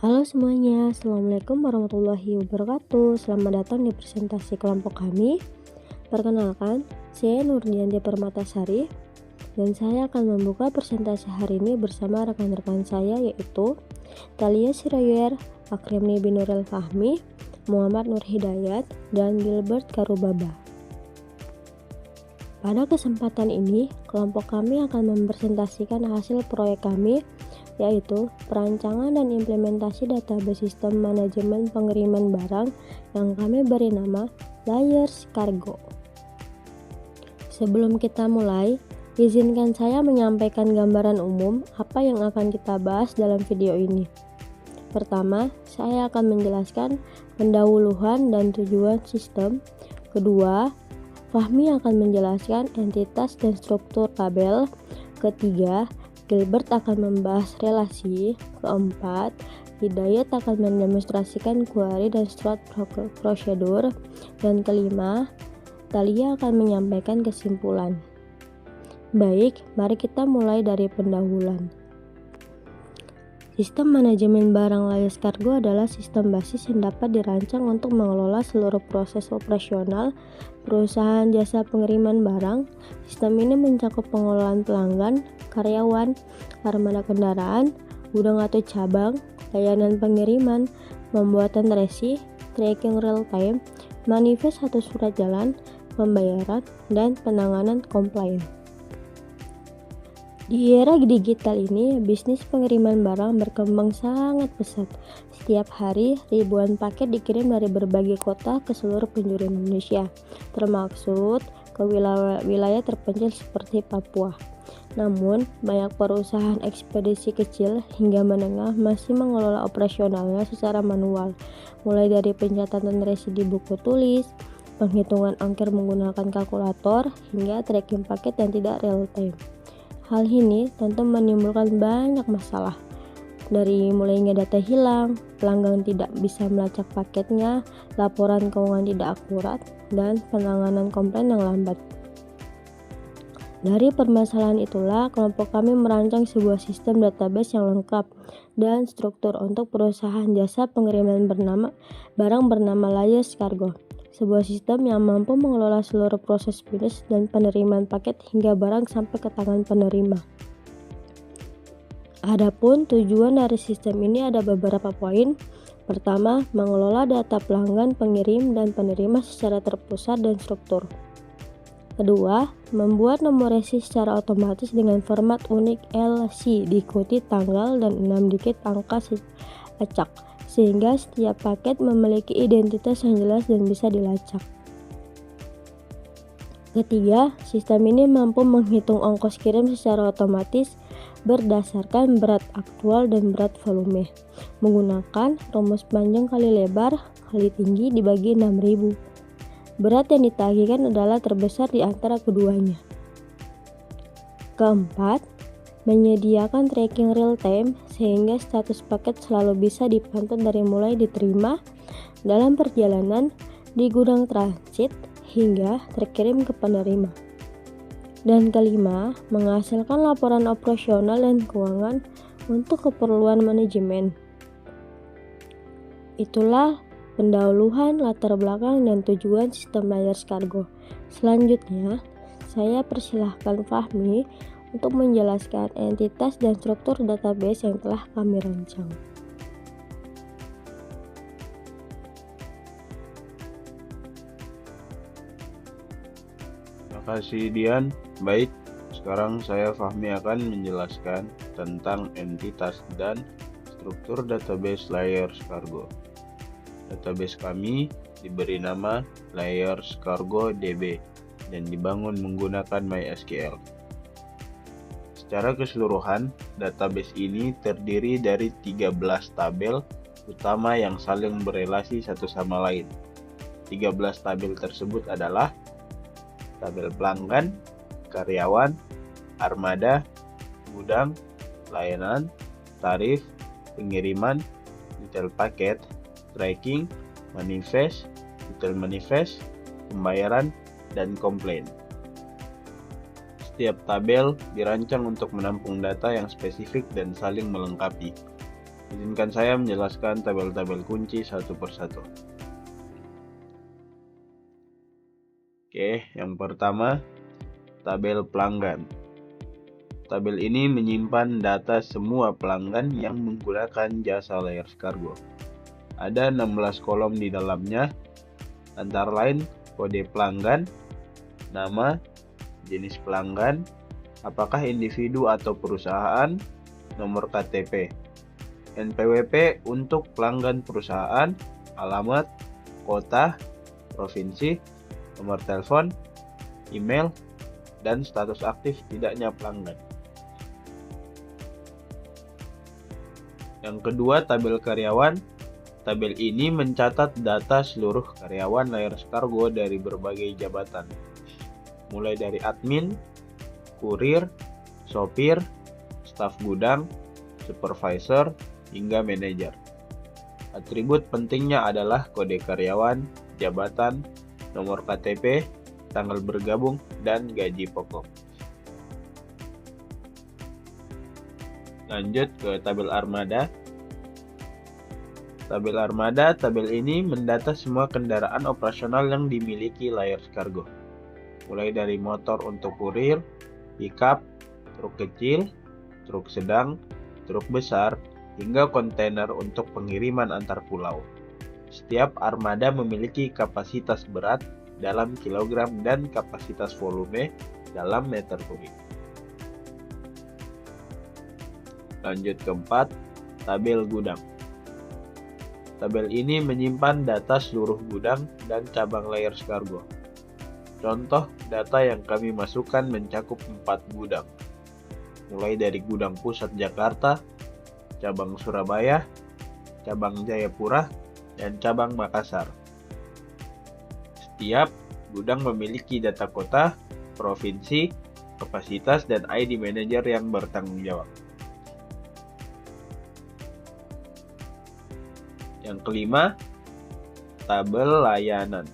Halo semuanya, Assalamualaikum warahmatullahi wabarakatuh. Selamat datang di presentasi kelompok kami. Perkenalkan, saya Nurdianti Permatasari dan saya akan membuka presentasi hari ini bersama rekan-rekan saya yaitu Talia Siroyer, Akrimni Binuril Fahmi, Muhammad Nur Hidayat, dan Gilbert Karubaba. Pada kesempatan ini, kelompok kami akan mempresentasikan hasil proyek kami yaitu perancangan dan implementasi database sistem manajemen pengiriman barang yang kami beri nama Layers Cargo. Sebelum kita mulai, izinkan saya menyampaikan gambaran umum apa yang akan kita bahas dalam video ini. Pertama, saya akan menjelaskan pendahuluan dan tujuan sistem. Kedua, Fahmi akan menjelaskan entitas dan struktur tabel. Ketiga, Gilbert akan membahas relasi. Keempat, Hidayat akan mendemonstrasikan query dan stored prosedur. Dan kelima, Talia akan menyampaikan kesimpulan. Baik, mari kita mulai dari pendahuluan. Sistem manajemen barang Layers Cargo adalah sistem basis yang dapat dirancang untuk mengelola seluruh proses operasional perusahaan jasa pengiriman barang. Sistem ini mencakup pengelolaan pelanggan, karyawan, armada kendaraan, gudang atau cabang, layanan pengiriman, pembuatan resi, tracking real time, manifest atau surat jalan, pembayaran, dan penanganan komplain. Di era digital ini, bisnis pengiriman barang berkembang sangat pesat. Setiap hari, ribuan paket dikirim dari berbagai kota ke seluruh penjuru Indonesia, termasuk ke wilayah terpencil seperti Papua. Namun, banyak perusahaan ekspedisi kecil hingga menengah masih mengelola operasionalnya secara manual, mulai dari pencatatan resi di buku tulis, penghitungan ongkir menggunakan kalkulator, hingga tracking paket yang tidak real time. Hal ini tentu menimbulkan banyak masalah, dari mulainya data hilang, pelanggan tidak bisa melacak paketnya, laporan keuangan tidak akurat, dan penanganan komplain yang lambat. Dari permasalahan itulah, kelompok kami merancang sebuah sistem database yang lengkap dan struktur untuk perusahaan jasa pengiriman barang bernama Layers Cargo. Sebuah sistem yang mampu mengelola seluruh proses finish dan penerimaan paket hingga barang sampai ke tangan penerima. Adapun tujuan dari sistem ini ada beberapa poin. Pertama, mengelola data pelanggan, pengirim, dan penerima secara terpusat dan struktur. Kedua, membuat nomor resi secara otomatis dengan format unik LC diikuti tanggal dan 6 digit angka acak, sehingga setiap paket memiliki identitas yang jelas dan bisa dilacak. Ketiga, sistem ini mampu menghitung ongkos kirim secara otomatis berdasarkan berat aktual dan berat volume, menggunakan rumus panjang kali lebar kali tinggi dibagi 6.000. Berat yang ditagihkan adalah terbesar di antara keduanya. Keempat, menyediakan tracking real time sehingga status paket selalu bisa dipantau dari mulai diterima dalam perjalanan di gudang transit hingga terkirim ke penerima. Dan kelima, menghasilkan laporan operasional dan keuangan untuk keperluan manajemen. Itulah pendahuluan, latar belakang, dan tujuan sistem Layers Cargo. Selanjutnya, saya persilahkan Fahmi untuk menjelaskan entitas dan struktur database yang telah kami rancang. Terima kasih Dian. Baik, sekarang saya Fahmi akan menjelaskan tentang entitas dan struktur database Layers Cargo. Database kami diberi nama Layers Cargo DB dan dibangun menggunakan MySQL. Secara keseluruhan, database ini terdiri dari 13 tabel utama yang saling berelasi satu sama lain. 13 tabel tersebut adalah tabel pelanggan, karyawan, armada, gudang, layanan, tarif, pengiriman, detail paket, tracking, manifest, detail manifest, pembayaran, dan komplain. Setiap tabel dirancang untuk menampung data yang spesifik dan saling melengkapi. Izinkan saya menjelaskan tabel-tabel kunci satu persatu. Oke, yang pertama, tabel pelanggan. Tabel ini menyimpan data semua pelanggan yang menggunakan jasa Layers Cargo. Ada 16 kolom di dalamnya, antara lain kode pelanggan, nama, jenis pelanggan, apakah individu atau perusahaan, nomor KTP, NPWP untuk pelanggan perusahaan, alamat, kota, provinsi, nomor telepon, email, dan status aktif tidaknya pelanggan. Yang kedua, tabel karyawan. Tabel ini mencatat data seluruh karyawan Layers Cargo dari berbagai jabatan, mulai dari admin, kurir, sopir, staf gudang, supervisor, hingga manajer. Atribut pentingnya adalah kode karyawan, jabatan, nomor KTP, tanggal bergabung, dan gaji pokok. Lanjut ke tabel armada. Tabel ini mendata semua kendaraan operasional yang dimiliki Layers Cargo, mulai dari motor untuk kurir, pickup, truk kecil, truk sedang, truk besar, hingga kontainer untuk pengiriman antar pulau. Setiap armada memiliki kapasitas berat dalam kilogram dan kapasitas volume dalam meter kubik. Lanjut keempat, tabel gudang. Tabel ini menyimpan data seluruh gudang dan cabang Layers Cargo. Contoh data yang kami masukkan mencakup 4 gudang, mulai dari gudang pusat Jakarta, cabang Surabaya, cabang Jayapura, dan cabang Makassar. Setiap gudang memiliki data kota, provinsi, kapasitas, dan ID manager yang bertanggung jawab. Yang kelima, tabel layanan.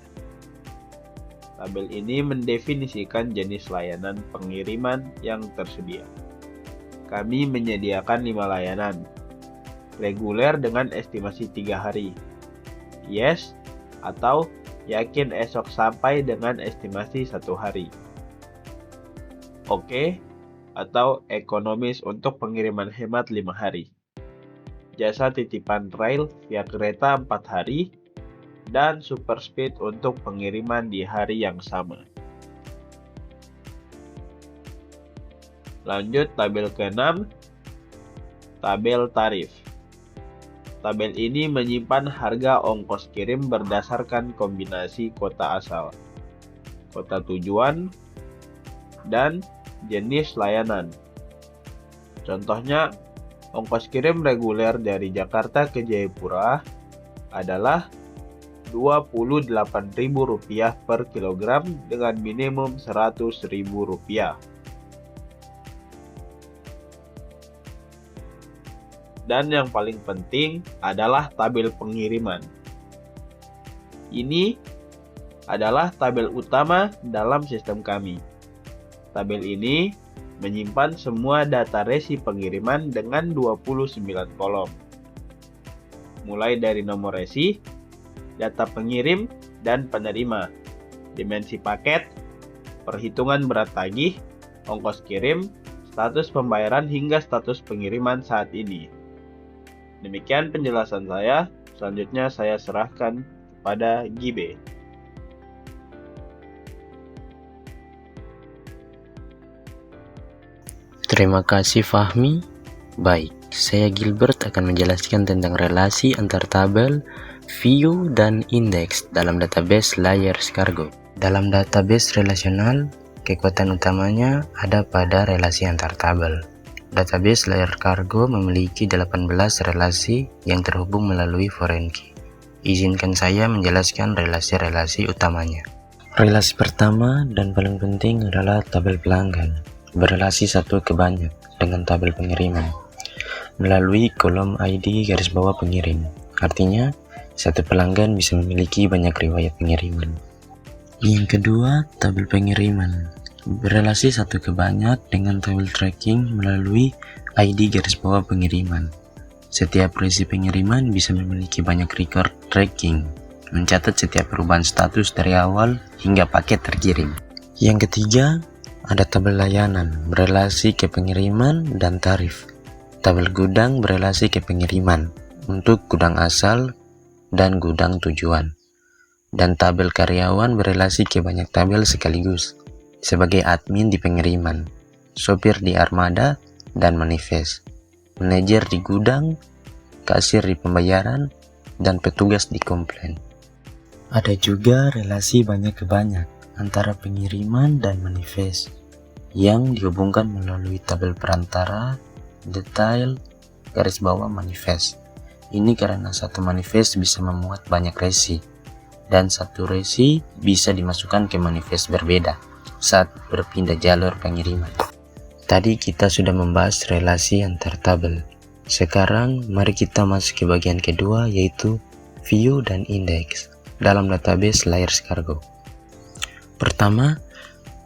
Tabel ini mendefinisikan jenis layanan pengiriman yang tersedia. Kami menyediakan 5 layanan. Reguler dengan estimasi 3 hari. Yes atau yakin esok sampai dengan estimasi 1 hari. Oke atau ekonomis untuk pengiriman hemat 5 hari. Jasa titipan rail via kereta 4 hari, dan super speed untuk pengiriman di hari yang sama. Lanjut tabel ke-6, tabel tarif. Tabel ini menyimpan harga ongkos kirim berdasarkan kombinasi kota asal, kota tujuan, dan jenis layanan. Contohnya, ongkos kirim reguler dari Jakarta ke Jayapura adalah Rp28.000 per kilogram dengan minimum Rp100.000. Dan yang paling penting adalah tabel pengiriman. Ini adalah tabel utama dalam sistem kami. Tabel ini menyimpan semua data resi pengiriman dengan 29 kolom. Mulai dari nomor resi, data pengirim dan penerima, dimensi paket, perhitungan berat tagih, ongkos kirim, status pembayaran hingga status pengiriman saat ini. Demikian penjelasan saya. Selanjutnya saya serahkan kepada Gibe. Terima kasih Fahmi. Baik, saya Gilbert akan menjelaskan tentang relasi antar tabel, view, dan indeks dalam database Layers Cargo. Dalam database relasional, kekuatan utamanya ada pada relasi antar tabel. Database Layers Cargo memiliki 18 relasi yang terhubung melalui foreign key. Izinkan saya menjelaskan relasi-relasi utamanya. Relasi pertama dan paling penting adalah tabel pelanggan. Berrelasi satu ke banyak dengan tabel pengiriman melalui kolom ID garis bawah pengirim. Artinya, satu pelanggan bisa memiliki banyak riwayat pengiriman. Yang kedua, tabel pengiriman berrelasi satu ke banyak dengan tabel tracking melalui ID garis bawah pengiriman. Setiap resi pengiriman bisa memiliki banyak record tracking, mencatat setiap perubahan status dari awal hingga paket terkirim. Yang ketiga, ada tabel layanan berelasi ke pengiriman dan tarif. Tabel gudang berelasi ke pengiriman untuk gudang asal dan gudang tujuan. Dan tabel karyawan berelasi ke banyak tabel sekaligus, sebagai admin di pengiriman, sopir di armada dan manifest, manajer di gudang, kasir di pembayaran, dan petugas di komplain. Ada juga relasi banyak ke banyak antara pengiriman dan manifest yang dihubungkan melalui tabel perantara, detail, garis bawah manifest. Ini karena satu manifest bisa memuat banyak resi, dan satu resi bisa dimasukkan ke manifest berbeda saat berpindah jalur pengiriman. Tadi kita sudah membahas relasi antar tabel. Sekarang mari kita masuk ke bagian kedua, yaitu view dan index dalam database Layers Cargo. Pertama,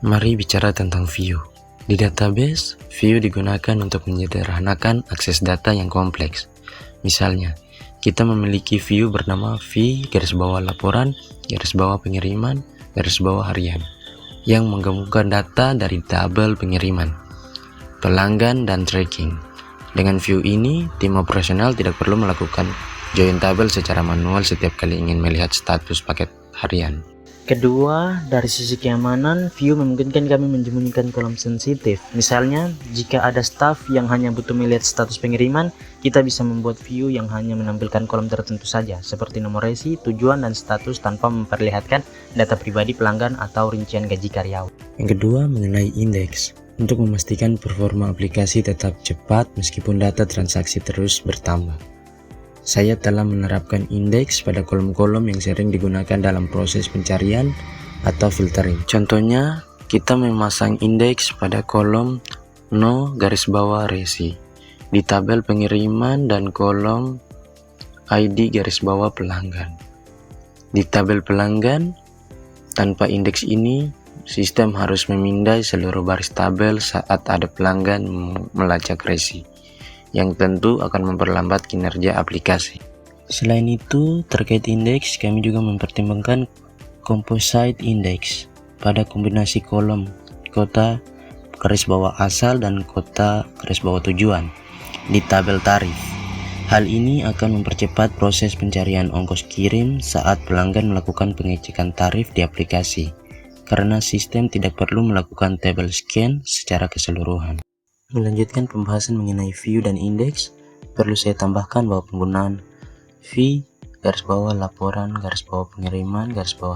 mari bicara tentang view. Di database, view digunakan untuk menyederhanakan akses data yang kompleks. Misalnya, kita memiliki view bernama v-laporan, pengiriman, harian, yang menggabungkan data dari tabel pengiriman, pelanggan, dan tracking. Dengan view ini, tim operasional tidak perlu melakukan join tabel secara manual setiap kali ingin melihat status paket harian. Kedua, dari sisi keamanan, view memungkinkan kami menyembunyikan kolom sensitif. Misalnya, jika ada staff yang hanya butuh melihat status pengiriman, kita bisa membuat view yang hanya menampilkan kolom tertentu saja, seperti nomor resi, tujuan, dan status tanpa memperlihatkan data pribadi pelanggan atau rincian gaji karyawan. Yang kedua, mengenai indeks. Untuk memastikan performa aplikasi tetap cepat meskipun data transaksi terus bertambah, saya telah menerapkan indeks pada kolom-kolom yang sering digunakan dalam proses pencarian atau filtering. Contohnya, kita memasang indeks pada kolom no-resi di tabel pengiriman dan kolom ID pelanggan. Di tabel pelanggan, tanpa indeks ini, sistem harus memindai seluruh baris tabel saat ada pelanggan melacak resi, yang tentu akan memperlambat kinerja aplikasi. Selain itu, terkait indeks, kami juga mempertimbangkan composite index pada kombinasi kolom kota asal dan kota tujuan di tabel tarif. Hal ini akan mempercepat proses pencarian ongkos kirim saat pelanggan melakukan pengecekan tarif di aplikasi, karena sistem tidak perlu melakukan tabel scan secara keseluruhan. Melanjutkan pembahasan mengenai view dan index, perlu saya tambahkan bahwa penggunaan v-laporan, pengiriman,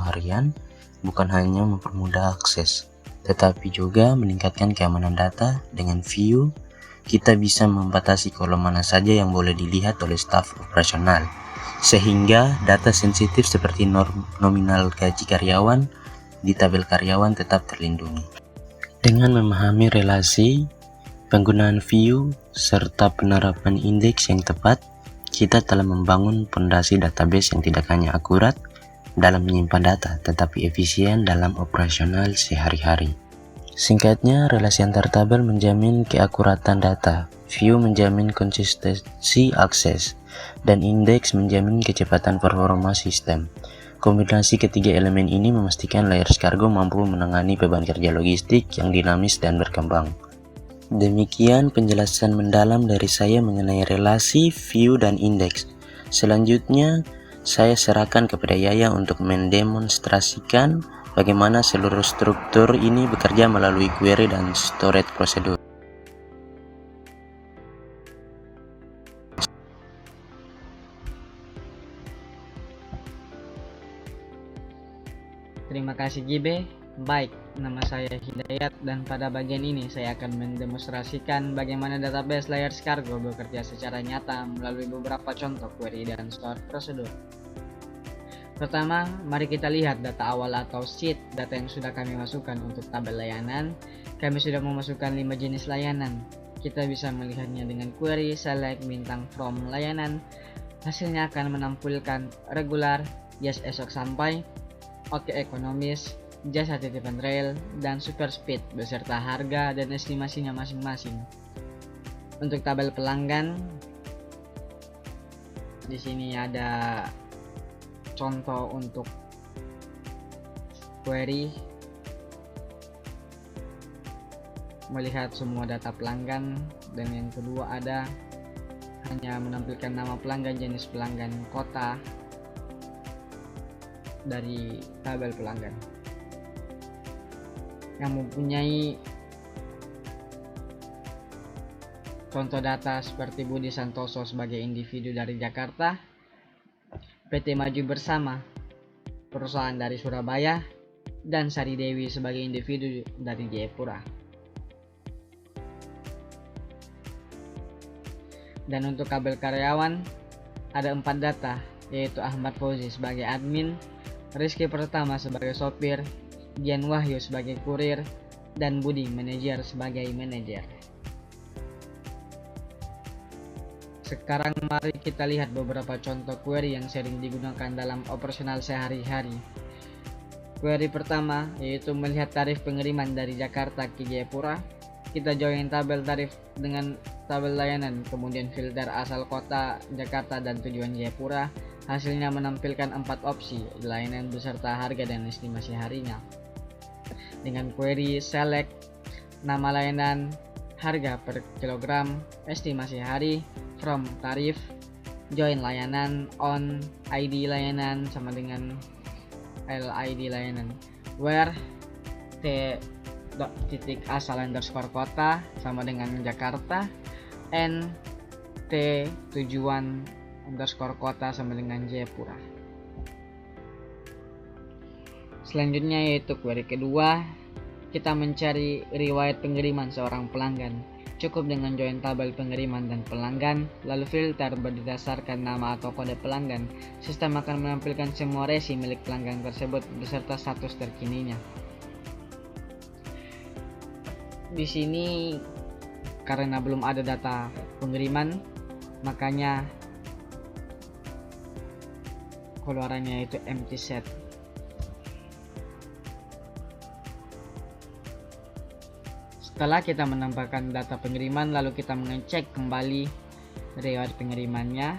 harian bukan hanya mempermudah akses, tetapi juga meningkatkan keamanan data. Dengan view, kita bisa membatasi kolom mana saja yang boleh dilihat oleh staf operasional, sehingga data sensitif seperti nominal gaji karyawan di tabel karyawan tetap terlindungi. Dengan memahami relasi, penggunaan view, serta penerapan indeks yang tepat, kita telah membangun fondasi database yang tidak hanya akurat dalam menyimpan data, tetapi efisien dalam operasional sehari-hari. Singkatnya, relasi antar tabel menjamin keakuratan data, view menjamin konsistensi akses, dan indeks menjamin kecepatan performa sistem. Kombinasi ketiga elemen ini memastikan Layers Cargo mampu menangani beban kerja logistik yang dinamis dan berkembang. Demikian penjelasan mendalam dari saya mengenai relasi, view, dan indeks. Selanjutnya, saya serahkan kepada Yaya untuk mendemonstrasikan bagaimana seluruh struktur ini bekerja melalui query dan storage prosedur. Terima kasih Gibe. Baik, nama saya Hidayat dan pada bagian ini saya akan mendemonstrasikan bagaimana database Layers Cargo bekerja secara nyata melalui beberapa contoh query dan store prosedur. Pertama, mari kita lihat data awal atau sheet data yang sudah kami masukkan untuk tabel layanan. Kami sudah memasukkan 5 jenis layanan. Kita bisa melihatnya dengan query select bintang from layanan. Hasilnya akan menampilkan regular, yes esok sampai, oke ekonomis, jasa titipan rail, dan super speed beserta harga dan estimasinya masing-masing. Untuk tabel pelanggan, Di sini ada contoh untuk query, melihat semua data pelanggan, dan yang kedua ada hanya menampilkan nama pelanggan, jenis pelanggan, kota dari tabel pelanggan. Yang mempunyai contoh data seperti Budi Santoso sebagai individu dari Jakarta, PT Maju Bersama perusahaan dari Surabaya, dan Sari Dewi sebagai individu dari Jayapura. Dan untuk tabel karyawan ada 4 data, yaitu Ahmad Fauzi sebagai admin, Rizky Pertama sebagai sopir, Dian Wahyu sebagai kurir, dan Budi manajer sebagai manajer. Sekarang mari kita lihat beberapa contoh query yang sering digunakan dalam operasional sehari-hari. Query pertama yaitu melihat tarif pengiriman dari Jakarta ke Jayapura. Kita join tabel tarif dengan tabel layanan, kemudian filter asal kota Jakarta dan tujuan Jayapura. Hasilnya menampilkan 4 opsi, layanan beserta harga dan estimasi harinya. Dengan query select nama layanan, harga per kilogram, estimasi hari, from tarif, join layanan, on ID layanan sama dengan LID layanan, where titik asal underscore kota sama dengan Jakarta, and tujuan underscore kota sama dengan Jayapura. Selanjutnya yaitu query kedua, kita mencari riwayat pengiriman seorang pelanggan. Cukup dengan join tabel pengiriman dan pelanggan, lalu filter berdasarkan nama atau kode pelanggan. Sistem akan menampilkan semua resi milik pelanggan tersebut beserta status terkininya. Di sini karena belum ada data pengiriman, makanya keluarannya itu empty set. Setelah kita menambahkan data pengiriman, lalu kita mengecek kembali riwayat pengirimannya,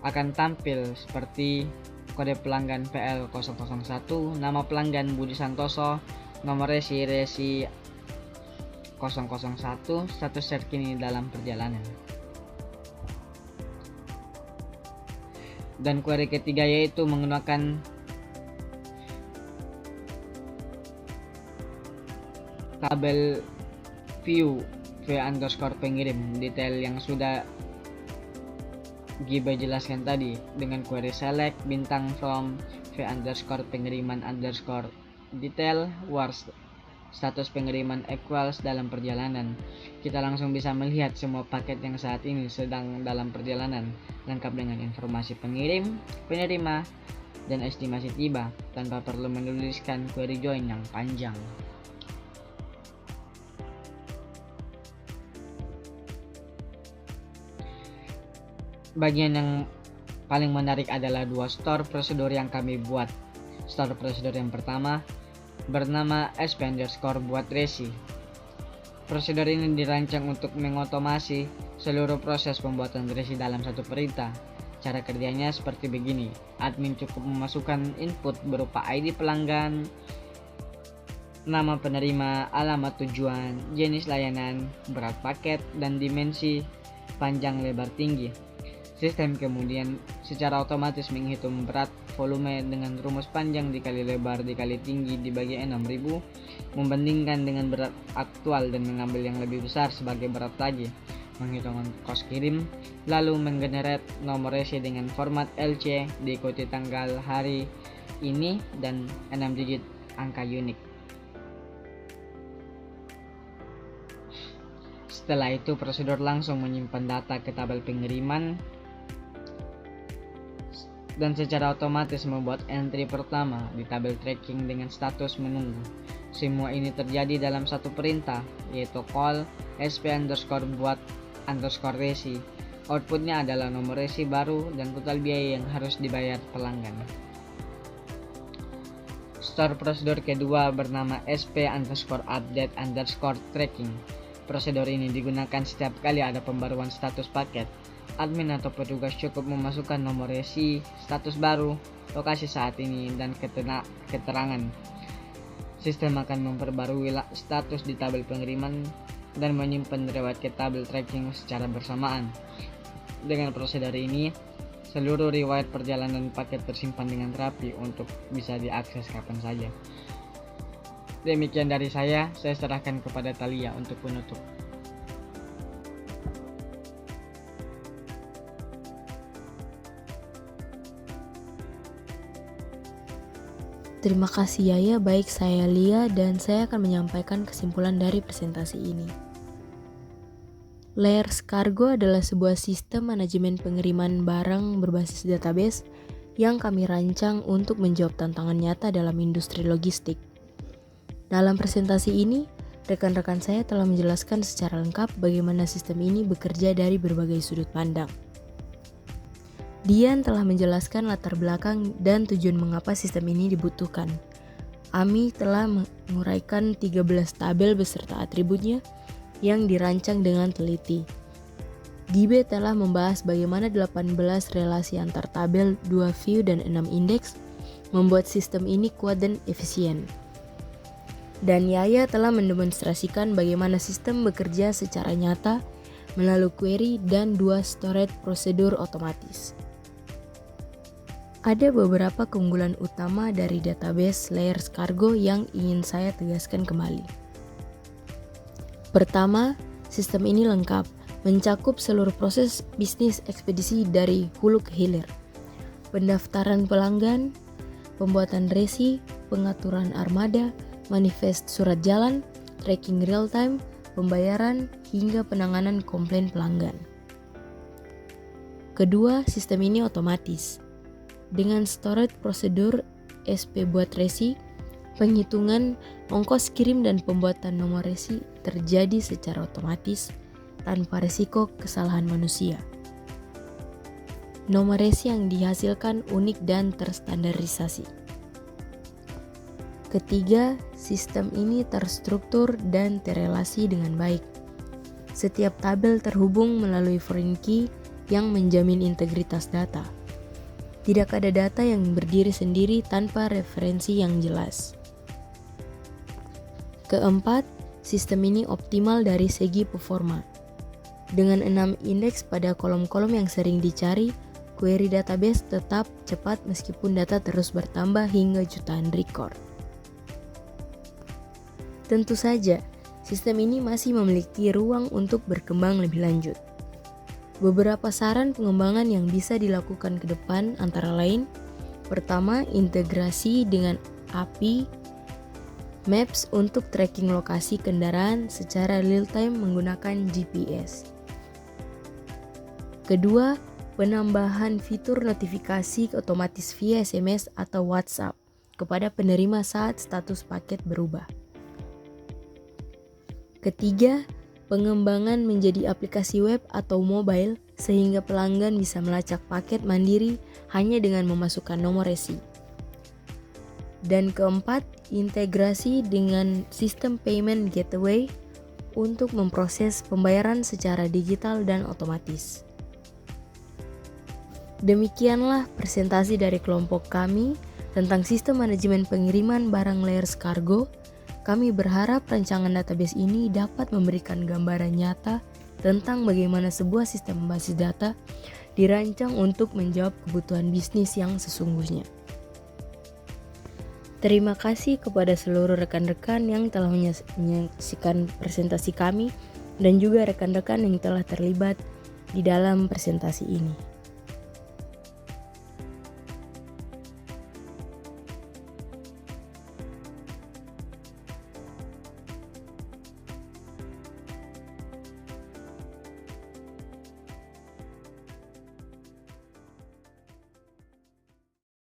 akan tampil seperti kode pelanggan PL001, nama pelanggan Budi Santoso, nomor resi 001, status terkini dalam perjalanan. Dan query ketiga yaitu menggunakan tabel view underscore pengirim, detail yang sudah Giba jelaskan tadi, dengan query select bintang from underscore pengiriman underscore detail where status pengiriman equals dalam perjalanan. Kita langsung bisa melihat semua paket yang saat ini sedang dalam perjalanan, lengkap dengan informasi pengirim, penerima, dan estimasi tiba tanpa perlu menuliskan query join yang panjang. Bagian yang paling menarik adalah 2 store prosedur yang kami buat. Store prosedur yang pertama bernama sp_buat resi. Prosedur ini dirancang untuk mengotomasi seluruh proses pembuatan resi dalam satu perintah. Cara kerjanya seperti begini. Admin cukup memasukkan input berupa ID pelanggan, nama penerima, alamat tujuan, jenis layanan, berat paket, dan dimensi panjang lebar tinggi. Sistem kemudian secara otomatis menghitung berat volume dengan rumus panjang dikali lebar dikali tinggi dibagi 6000, membandingkan dengan berat aktual dan mengambil yang lebih besar sebagai berat lagi, menghitung kos kirim, lalu menggenerate nomor resi dengan format LC diikuti tanggal hari ini dan 6 digit angka unik. Setelah itu prosedur langsung menyimpan data ke tabel pengiriman dan secara otomatis membuat entry pertama di tabel tracking dengan status menunggu. Semua ini terjadi dalam satu perintah, yaitu call sp_buat resi. Outputnya adalah nomor resi baru dan total biaya yang harus dibayar pelanggan. Store prosedur kedua bernama sp_update_tracking. Prosedur ini digunakan setiap kali ada pembaruan status paket. admin atau petugas cukup memasukkan nomor resi, status baru, lokasi saat ini, dan keterangan. Sistem akan memperbarui status di tabel pengiriman dan menyimpan riwayat ke tabel tracking secara bersamaan. Dengan prosedur ini, seluruh riwayat perjalanan paket tersimpan dengan rapi untuk bisa diakses kapan saja. Demikian dari saya serahkan kepada Thalia untuk penutup. Terima kasih Yaya, baik saya Lia dan saya akan menyampaikan kesimpulan dari presentasi ini. Layers Cargo adalah sebuah sistem manajemen pengiriman barang berbasis database yang kami rancang untuk menjawab tantangan nyata dalam industri logistik. Dalam presentasi ini, rekan-rekan saya telah menjelaskan secara lengkap bagaimana sistem ini bekerja dari berbagai sudut pandang. Dian telah menjelaskan latar belakang dan tujuan mengapa sistem ini dibutuhkan. Ami telah menguraikan 13 tabel beserta atributnya yang dirancang dengan teliti. Gibe telah membahas bagaimana 18 relasi antar tabel, 2 view dan 6 indeks membuat sistem ini kuat dan efisien. Dan Yaya telah mendemonstrasikan bagaimana sistem bekerja secara nyata melalui query dan 2 storage prosedur otomatis. Ada beberapa keunggulan utama dari database Layers Cargo yang ingin saya tegaskan kembali. Pertama, sistem ini lengkap, mencakup seluruh proses bisnis ekspedisi dari hulu ke hilir. Pendaftaran pelanggan, pembuatan resi, pengaturan armada, manifest surat jalan, tracking real time, pembayaran, hingga penanganan komplain pelanggan. Kedua, sistem ini otomatis. Dengan storage prosedur SP buat resi, penghitungan ongkos kirim dan pembuatan nomor resi terjadi secara otomatis tanpa risiko kesalahan manusia. Nomor resi yang dihasilkan unik dan terstandarisasi. Ketiga, sistem ini terstruktur dan terelasi dengan baik. Setiap tabel terhubung melalui foreign key yang menjamin integritas data. Tidak ada data yang berdiri sendiri tanpa referensi yang jelas. Keempat, sistem ini optimal dari segi performa. Dengan 6 indeks pada kolom-kolom yang sering dicari, query database tetap cepat meskipun data terus bertambah hingga jutaan record. Tentu saja, sistem ini masih memiliki ruang untuk berkembang lebih lanjut. Beberapa saran pengembangan yang bisa dilakukan ke depan antara lain, pertama, integrasi dengan API Maps untuk tracking lokasi kendaraan secara real time menggunakan GPS. Kedua, penambahan fitur notifikasi otomatis via SMS atau WhatsApp kepada penerima saat status paket berubah. Ketiga, pengembangan menjadi aplikasi web atau mobile sehingga pelanggan bisa melacak paket mandiri hanya dengan memasukkan nomor resi. Dan keempat, integrasi dengan sistem payment gateway untuk memproses pembayaran secara digital dan otomatis. Demikianlah presentasi dari kelompok kami tentang sistem manajemen pengiriman barang Layers Cargo. Kami berharap rancangan database ini dapat memberikan gambaran nyata tentang bagaimana sebuah sistem berbasis data dirancang untuk menjawab kebutuhan bisnis yang sesungguhnya. Terima kasih kepada seluruh rekan-rekan yang telah menyaksikan presentasi kami dan juga rekan-rekan yang telah terlibat di dalam presentasi ini.